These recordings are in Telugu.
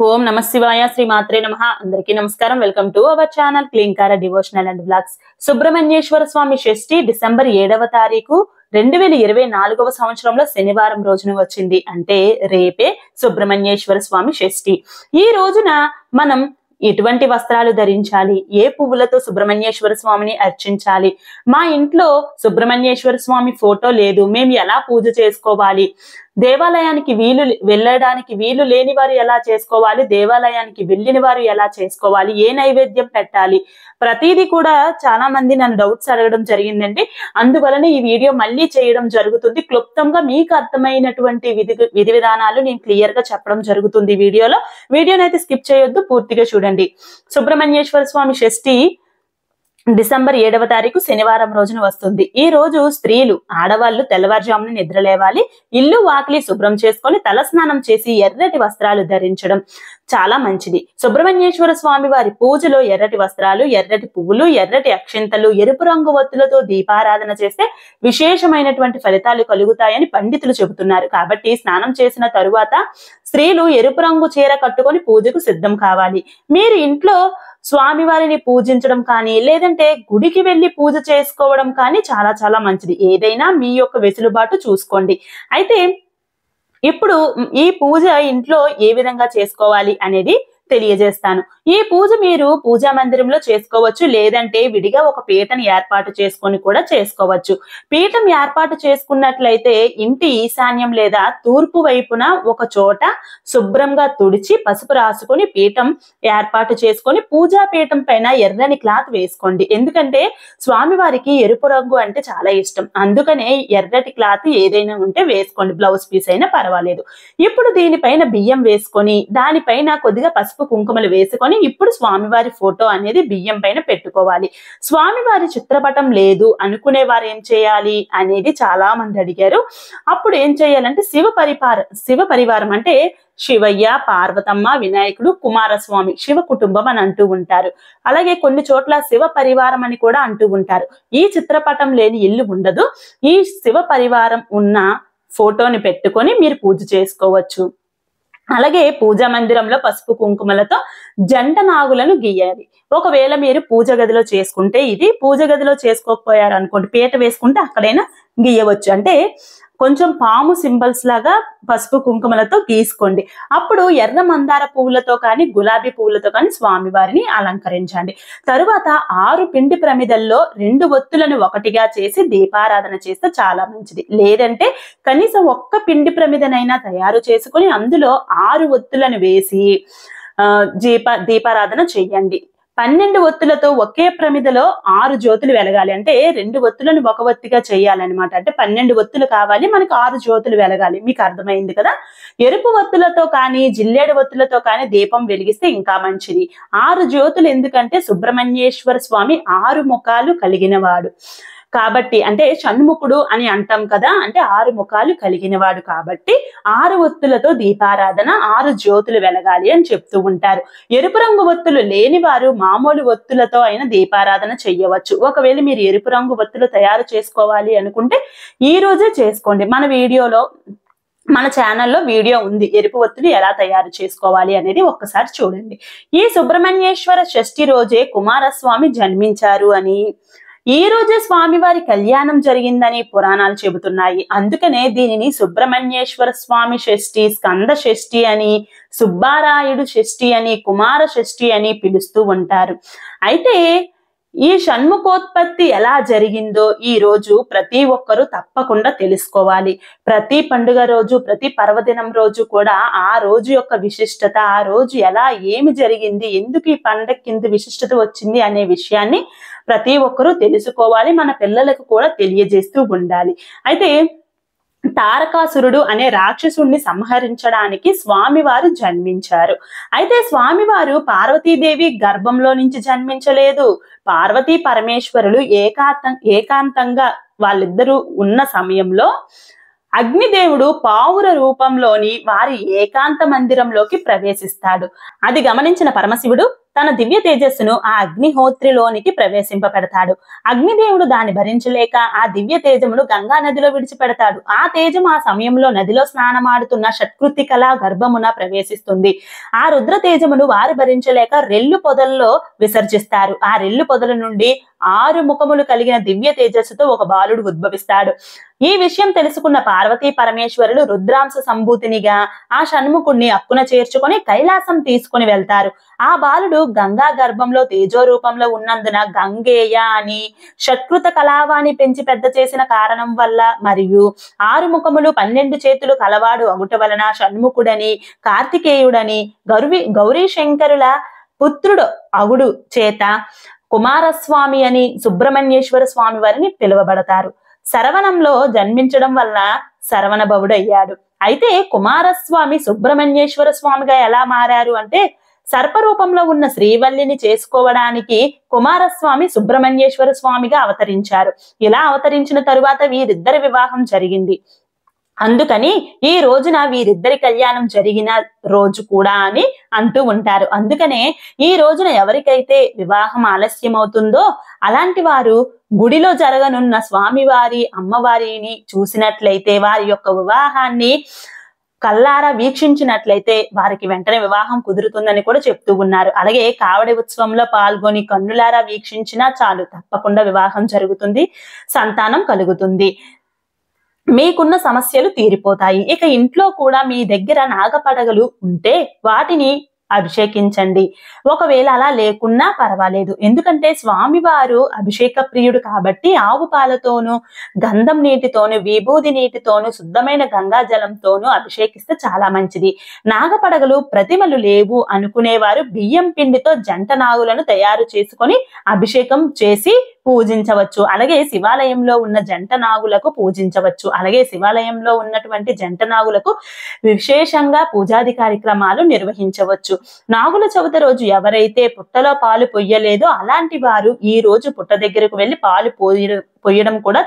ఓం నమ శివాయ శ్రీ మాత్రే నమః. అందరికీ నమస్కారం. Welcome to our channel Klinkaara devotional and blogs. Subrahmanyeswara Swamy Shashti December 7వ తారీఖు 2024వ సంవత్సరంలో శనివారం రోజున వచ్చింది. అంటే రేపే సుబ్రహ్మణ్యేశ్వర స్వామి షష్ఠి. ఈ రోజున మనం ఎటువంటి వస్త్రాలు ధరించాలి, ఏ పువ్వులతో సుబ్రహ్మణ్యేశ్వర స్వామిని అర్చించాలి, మా ఇంట్లో సుబ్రహ్మణ్యేశ్వర స్వామి ఫోటో లేదు, మేము ఎలా పూజ చేసుకోవాలి, దేవాలయానికి వెళ్ళడానికి వీలు లేని వారు ఎలా చేసుకోవాలి, దేవాలయానికి వెళ్ళిన వారు ఎలా చేసుకోవాలి, ఏ నైవేద్యం పెట్టాలి, ప్రతిదీ కూడా చాలా మంది నన్ను డౌట్స్ అడగడం జరిగిందండి. అందువలన ఈ వీడియో మళ్ళీ చేయడం జరుగుతుంది. క్లుప్తంగా మీకు అర్థమైనటువంటి విధి విధానాలు నేను క్లియర్ గా చెప్పడం జరుగుతుంది ఈ వీడియోలో. వీడియోనైతే స్కిప్ చేయొద్దు, పూర్తిగా చూడండి. సుబ్రహ్మణ్యేశ్వర స్వామి షష్ఠి డిసెంబర్ 7వ తారీఖు శనివారం రోజున వస్తుంది. ఈ రోజు స్త్రీలు, ఆడవాళ్లు తెల్లవారుజామున నిద్ర లేవాలి, ఇల్లు వాకిలి శుభ్రం చేసుకొని తలస్నానం చేసి ఎర్రటి వస్త్రాలు ధరించడం చాలా మంచిది. సుబ్రహ్మణ్యేశ్వర స్వామి వారి పూజలో ఎర్రటి వస్త్రాలు, ఎర్రటి పువ్వులు, ఎర్రటి అక్షింతలు, ఎరుపు రంగు ఒత్తులతో దీపారాధన చేస్తే విశేషమైనటువంటి ఫలితాలు కలుగుతాయని పండితులు చెబుతున్నారు. కాబట్టి స్నానం చేసిన తరువాత స్త్రీలు ఎరుపు రంగు చీర కట్టుకొని పూజకు సిద్ధం కావాలి. మీరు ఇంట్లో స్వామివారిని పూజించడం కానీ లేదంటే గుడికి వెళ్లి పూజ చేసుకోవడం కానీ చాలా చాలా మంచిది. ఏదైనా మీ యొక్క వెసులుబాటు చూసుకోండి. అయితే ఇప్పుడు ఈ పూజ ఇంట్లో ఏ విధంగా చేసుకోవాలి అనేది తెలియజేస్తాను. ఈ పూజ మీరు పూజా మందిరంలో చేసుకోవచ్చు, లేదంటే విడిగా ఒక పీటను ఏర్పాటు చేసుకొని కూడా చేసుకోవచ్చు. పీఠం ఏర్పాటు చేసుకున్నట్లయితే ఇంటి ఈశాన్యం లేదా తూర్పు వైపున ఒక చోట శుభ్రంగా తుడిచి పసుపు రాసుకొని పీఠం ఏర్పాటు చేసుకొని పూజా పీఠం పైన ఎర్రని క్లాత్ వేసుకోండి. ఎందుకంటే స్వామివారికి ఎరుపు రంగు అంటే చాలా ఇష్టం. అందుకనే ఎర్రటి క్లాత్ ఏదైనా ఉంటే వేసుకోండి, బ్లౌజ్ పీస్ అయినా పర్వాలేదు. ఇప్పుడు దీనిపైన బియ్యం వేసుకొని దానిపైన కొద్దిగా పసుపు కుంకుమలు వేసుకొని ఇప్పుడు స్వామివారి ఫోటో అనేది బియ్యం పైన పెట్టుకోవాలి. స్వామివారి చిత్రపటం లేదు అనుకునే వారు ఏం చేయాలి అనేది చాలా మంది అడిగారు. అప్పుడు ఏం చేయాలంటే శివ పరివారం అంటే శివయ్య, పార్వతమ్మ, వినాయకుడు, కుమారస్వామి, శివ కుటుంబం అని అంటూ ఉంటారు. అలాగే కొన్ని చోట్ల శివ పరివారం అని కూడా అంటూ ఉంటారు. ఈ చిత్రపటం లేని ఇల్లు ఉండదు. ఈ శివ పరివారం ఉన్న ఫోటోని పెట్టుకొని మీరు పూజ చేసుకోవచ్చు. అలాగే పూజా మందిరంలో పసుపు కుంకుమలతో జంట నాగులను గీయాలి. ఒకవేళ మీరు పూజ గదిలో చేసుకుంటే ఇది, పూజ గదిలో చేసుకోకపోయారు అనుకోండి, పీట వేసుకుంటే అక్కడైనా గీయవచ్చు. అంటే కొంచెం పాము సింబల్స్ లాగా పసుపు కుంకుమలతో గీసుకోండి. అప్పుడు ఎర్ర మందార పువ్వులతో కానీ గులాబీ పువ్వులతో కానీ స్వామివారిని అలంకరించండి. తరువాత 6 పిండి ప్రమిదల్లో 2 ఒత్తులను ఒకటిగా చేసి దీపారాధన చేస్తే చాలా మంచిది. లేదంటే కనీసం ఒక్క పిండి ప్రమిదనైనా తయారు చేసుకుని అందులో 6 ఒత్తులను వేసి దీపారాధన చెయ్యండి. 12 ఒత్తులతో ఒకే ప్రమిదలో 6 జ్యోతులు వెలగాలి. అంటే 2 ఒత్తులను ఒక ఒత్తిగా చేయాలన్నమాట. అంటే 12 ఒత్తులు కావాలి, మనకు 6 జ్యోతులు వెలగాలి. మీకు అర్థమైంది కదా. ఎరుపు ఒత్తులతో కానీ జిల్లేడు ఒత్తులతో కానీ దీపం వెలిగిస్తే ఇంకా మంచిది. 6 జ్యోతులు ఎందుకంటే సుబ్రహ్మణ్యేశ్వర స్వామి 6 ముఖాలు కలిగిన వాడు కాబట్టి, అంటే షణ్ముఖుడు అని అంటాం కదా, అంటే 6 ముఖాలు కలిగిన వాడు కాబట్టి 6 ఒత్తులతో దీపారాధన, 6 జ్యోతులు వెలగాలి అని చెప్తూ ఉంటారు. ఎరుపు రంగు ఒత్తులు లేని వారు మామూలు ఒత్తులతో అయినా దీపారాధన చెయ్యవచ్చు. ఒకవేళ మీరు ఎరుపు రంగు ఒత్తులు తయారు చేసుకోవాలి అనుకుంటే ఈ రోజే చేసుకోండి. మన ఛానల్లో వీడియో ఉంది, ఎరుపు ఒత్తులు ఎలా తయారు చేసుకోవాలి అనేది ఒక్కసారి చూడండి. ఈ సుబ్రహ్మణ్యేశ్వర షష్ఠి రోజే కుమారస్వామి జన్మించారు అని, ఈ రోజే స్వామివారి కళ్యాణం జరిగిందని పురాణాలు చెబుతున్నాయి. అందుకనే దీనిని సుబ్రహ్మణ్యేశ్వర స్వామి షష్ఠి, స్కంద షష్ఠి అని, సుబ్బారాయుడు షష్ఠి అని, కుమార షష్ఠి అని పిలుస్తూ ఉంటారు. అయితే ఈ షణ్ముఖోత్పత్తి ఎలా జరిగిందో ఈ రోజు ప్రతి ఒక్కరూ తప్పకుండా తెలుసుకోవాలి. ప్రతి పండుగ రోజు, ప్రతి పర్వదినం రోజు కూడా ఆ రోజు యొక్క విశిష్టత, ఆ రోజు ఎలా ఏమి జరిగింది, ఎందుకు ఈ పండగకి ఇంత విశిష్టత వచ్చింది అనే విషయాన్ని ప్రతి ఒక్కరూ తెలుసుకోవాలి. మన పిల్లలకు కూడా తెలియజేస్తూ ఉండాలి. అయితే తారకాసురుడు అనే రాక్షసుడిని సంహరించడానికి స్వామివారు జన్మించారు. అయితే స్వామివారు పార్వతీదేవి గర్భంలో నుంచి జన్మించలేదు. పార్వతీ పరమేశ్వరులు ఏకాంతంగా వాళ్ళిద్దరూ ఉన్న సమయంలో అగ్నిదేవుడు పావుర రూపంలోని వారి ఏకాంత మందిరంలోకి ప్రవేశిస్తాడు. అది గమనించిన పరమశివుడు తన దివ్య తేజస్సును ఆ అగ్నిహోత్రిలోనికి ప్రవేశింపబెడతాడు. అగ్నిదేవుడు దాన్ని భరించలేక ఆ దివ్య తేజమును గంగా నదిలో విడిచిపెడతాడు. ఆ తేజం ఆ సమయంలో నదిలో స్నానమాడుతున్న షట్కృతికల గర్భమున ప్రవేశిస్తుంది. ఆ రుద్ర తేజమును వారు భరించలేక రెల్లు పొదల్లో విసర్జిస్తారు. ఆ రెల్లు పొదల నుండి 6 ముఖములు కలిగిన దివ్య తేజస్సుతో ఒక బాలుడు ఉద్భవిస్తాడు. ఈ విషయం తెలుసుకున్న పార్వతీ పరమేశ్వరులు రుద్రాంశ సంభూతినిగా ఆ షణ్ముఖుణ్ణి అక్కున చేర్చుకొని కైలాసం తీసుకుని వెళ్తారు. ఆ బాలుడు గంగా గర్భంలో తేజో రూపంలో ఉన్నందున గంగేయ అని, షట్కృత కళావాణి పెంచి పెద్ద చేసిన కారణం వల్ల మరియు 6 ముఖములు 12 చేతులు కలవాడు అగుట వలన షణ్ముఖుడని, కార్తికేయుడని, గౌరీ శంకరుల పుత్రుడు అగుడు చేత కుమారస్వామి అని సుబ్రహ్మణ్యేశ్వర స్వామి వారిని పిలువబడతారు. శరవణంలో జన్మించడం వల్ల శరవణ భవుడు అయ్యాడు. అయితే కుమారస్వామి సుబ్రహ్మణ్యేశ్వర స్వామిగా ఎలా మారారు అంటే, సర్పరూపంలో ఉన్న శ్రీవల్లిని చేసుకోవడానికి కుమారస్వామి సుబ్రహ్మణ్యేశ్వర స్వామిగా అవతరించారు. ఇలా అవతరించిన తరువాత వీరిద్దరి వివాహం జరిగింది. అందుకని ఈ రోజున వీరిద్దరి కళ్యాణం జరిగిన రోజు కూడా అని అంటూ ఉంటారు. అందుకనే ఈ రోజున ఎవరికైతే వివాహం ఆలస్యం అవుతుందో అలాంటి వారు గుడిలో జరగనున్న స్వామివారి అమ్మవారిని చూసినట్లయితే, వారి యొక్క వివాహాన్ని కల్లారా వీక్షించినట్లయితే వారికి వెంటనే వివాహం కుదురుతుందని కూడా చెప్తూ ఉన్నారు. అలాగే కావడి ఉత్సవంలో పాల్గొని కన్నులారా వీక్షించినా చాలు, తప్పకుండా వివాహం జరుగుతుంది, సంతానం కలుగుతుంది, మీకున్న సమస్యలు తీరిపోతాయి. ఇక ఇంట్లో కూడా మీ దగ్గర నాగపడగలు ఉంటే వాటిని అభిషేకించండి. ఒకవేళ అలా లేకున్నా పర్వాలేదు, ఎందుకంటే స్వామివారు అభిషేక ప్రియుడు కాబట్టి ఆవు పాలతోనూ, గంధం నీటితోనూ, విభూది నీటితోనూ, శుద్ధమైన గంగా జలంతోనూ అభిషేకిస్తే చాలా మంచిది. నాగపడగలు ప్రతిమలు లేవు అనుకునేవారు బియ్యం పిండితో జంట నాగులను తయారు చేసుకొని అభిషేకం చేసి పూజించవచ్చు. అలాగే శివాలయంలో ఉన్న జంట నాగులకు పూజించవచ్చు. అలాగే శివాలయంలో ఉన్నటువంటి జంట నాగులకు విశేషంగా పూజాది కార్యక్రమాలు నిర్వహించవచ్చు. నాగుల చవితి రోజు ఎవరైతే పుట్టలో పాలు పొయ్యలేదో అలాంటి వారు ఈ రోజు పుట్ట దగ్గరకు వెళ్లి పాలు పొయ్యడం కూడా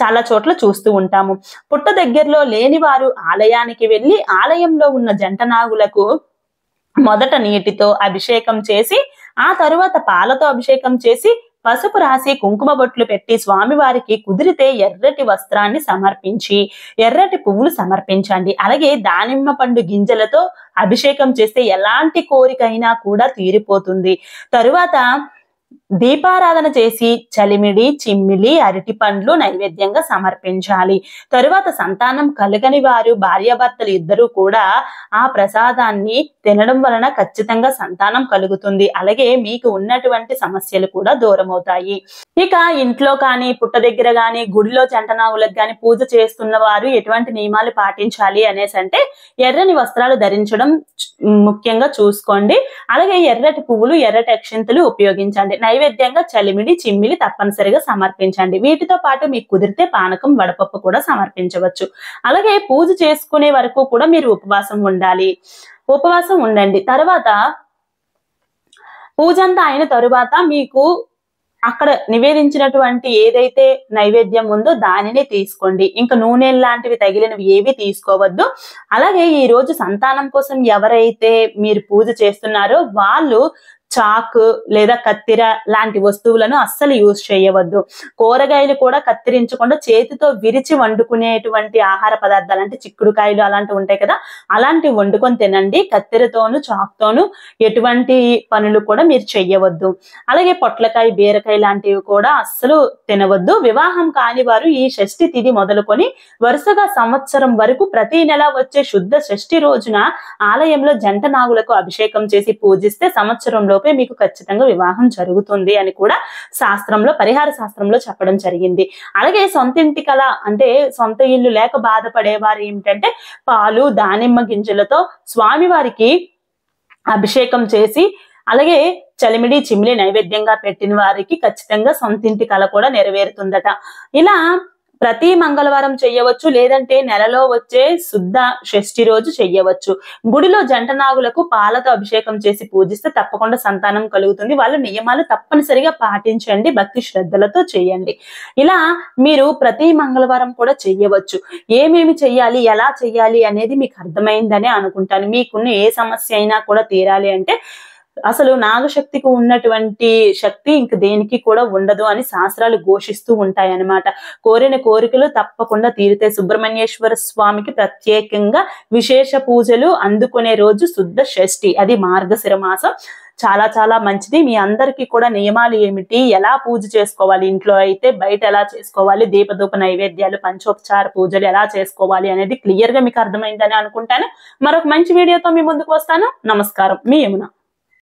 చాలా చోట్ల చూస్తూ ఉంటాము. పుట్ట దగ్గరలో లేని వారు ఆలయానికి వెళ్లి ఆలయంలో ఉన్న జంట నాగులకు మొదట నీటితో అభిషేకం చేసి, ఆ తరువాత పాలతో అభిషేకం చేసి, పసుపు రాసి కుంకుమ బొట్లు పెట్టి స్వామివారికి కుదిరితే ఎర్రటి వస్త్రాన్ని సమర్పించి ఎర్రటి పువ్వులు సమర్పించండి. అలాగే దానిమ్మ పండు గింజలతో అభిషేకం చేస్తే ఎలాంటి కోరికైనా కూడా తీరిపోతుంది. తరువాత దీపారాధన చేసి చలిమిడి, చిమ్మిలి, అరటి పండ్లు నైవేద్యంగా సమర్పించాలి. తరువాత సంతానం కలగని వారు భార్యాభర్తలు ఇద్దరూ కూడా ఆ ప్రసాదాన్ని తినడం వలన ఖచ్చితంగా సంతానం కలుగుతుంది. అలాగే మీకు ఉన్నటువంటి సమస్యలు కూడా దూరం అవుతాయి. ఇక ఇంట్లో కానీ, పుట్ట దగ్గర గాని, గుడిలో జంటనాగులకు గాని పూజ చేస్తున్న వారు ఎటువంటి నియమాలు పాటించాలి అనేసి అంటే, ఎర్రని వస్త్రాలు ధరించడం ముఖ్యంగా చూసుకోండి. అలాగే ఎర్రటి పువ్వులు, ఎర్రటి అక్షింతలు ఉపయోగించండి. నైవేద్యంగా చలిమిడి, చిమ్మిలి తప్పనిసరిగా సమర్పించండి. వీటితో పాటు మీకు కుదిరితే పానకం, వడపప్పు కూడా సమర్పించవచ్చు. అలాగే పూజ చేసుకునే వరకు కూడా మీరు ఉపవాసం ఉండండి. తర్వాత పూజ అంతా అయిన తరువాత మీకు అక్కడ నివేదించినటువంటి ఏదైతే నైవేద్యం ఉందో దానిని తీసుకోండి. ఇంకా నూనె లాంటివి తగిలినవి ఏవి తీసుకోవద్దు. అలాగే ఈ రోజు సంతానం కోసం ఎవరైతే మీరు పూజ చేస్తున్నారో వాళ్ళు చాకు లేదా కత్తిర లాంటి వస్తువులను అస్సలు యూజ్ చేయవద్దు. కూరగాయలు కూడా కత్తిరించకుండా చేతితో విరిచి వండుకునేటువంటి ఆహార పదార్థాలు అంటే చిక్కుడుకాయలు అలాంటివి ఉంటాయి కదా, అలాంటివి వండుకొని తినండి. కత్తిరతోను చాకుతోను ఎటువంటి పనులు కూడా మీరు చెయ్యవద్దు. అలాగే పొట్లకాయ, బీరకాయ లాంటివి కూడా అస్సలు తినవద్దు. వివాహం కాని వారు ఈ షష్ఠి తిథి మొదలుకొని వరుసగా సంవత్సరం వరకు ప్రతి నెల వచ్చే శుద్ధ షష్ఠి రోజున ఆలయంలో జంట నాగులకు అభిషేకం చేసి పూజిస్తే సంవత్సరంలో మీకు ఖచ్చితంగా వివాహం జరుగుతుంది అని కూడా శాస్త్రంలో, పరిహార శాస్త్రంలో చెప్పడం జరిగింది. అలాగే సొంత ఇంటి కళ అంటే సొంత ఇల్లు లేక బాధపడేవారు ఏమిటంటే పాలు, దానిమ్మ గింజలతో స్వామివారికి అభిషేకం చేసి అలాగే చలిమిడి, చిమ్మిలి నైవేద్యంగా పెట్టిన వారికి ఖచ్చితంగా సొంత ఇంటి కళ కూడా నెరవేరుతుందట. ఇలా ప్రతి మంగళవారం చెయ్యవచ్చు, లేదంటే నెలలో వచ్చే శుద్ధ షష్ఠి రోజు చెయ్యవచ్చు. గుడిలో జంట నాగులకు పాలతో అభిషేకం చేసి పూజిస్తే తప్పకుండా సంతానం కలుగుతుంది. వాళ్ళు నియమాలు తప్పనిసరిగా పాటించండి, భక్తి శ్రద్ధలతో చేయండి. ఇలా మీరు ప్రతి మంగళవారం కూడా చెయ్యవచ్చు. ఏమేమి చెయ్యాలి, ఎలా చెయ్యాలి అనేది మీకు అర్థమైందనే అనుకుంటాను. మీకున్న ఏ సమస్య అయినా కూడా తీరాలి అంటే అసలు నాగశక్తికి ఉన్నటువంటి శక్తి ఇంక దేనికి కూడా ఉండదు అని శాస్త్రాలు ఘోషిస్తూ ఉంటాయన్నమాట. కోరిన కోరికలు తప్పకుండా తీరితే సుబ్రహ్మణ్యేశ్వర స్వామికి ప్రత్యేకంగా విశేష పూజలు అందుకునే రోజు శుద్ధ షష్ఠి, అది మార్గశిర మాసం. చాలా చాలా మంచిది. మీ అందరికీ కూడా నియమాలు ఏమిటి, ఎలా పూజ చేసుకోవాలి, ఇంట్లో అయితే బయట ఎలా చేసుకోవాలి, దీపధూప నైవేద్యాలు పంచోపచార పూజలు ఎలా చేసుకోవాలి అనేది క్లియర్ గా మీకు అర్థమైందని అనుకుంటాను. మరొక మంచి వీడియోతో మీ ముందుకు వస్తాను. నమస్కారం, మీ యమున.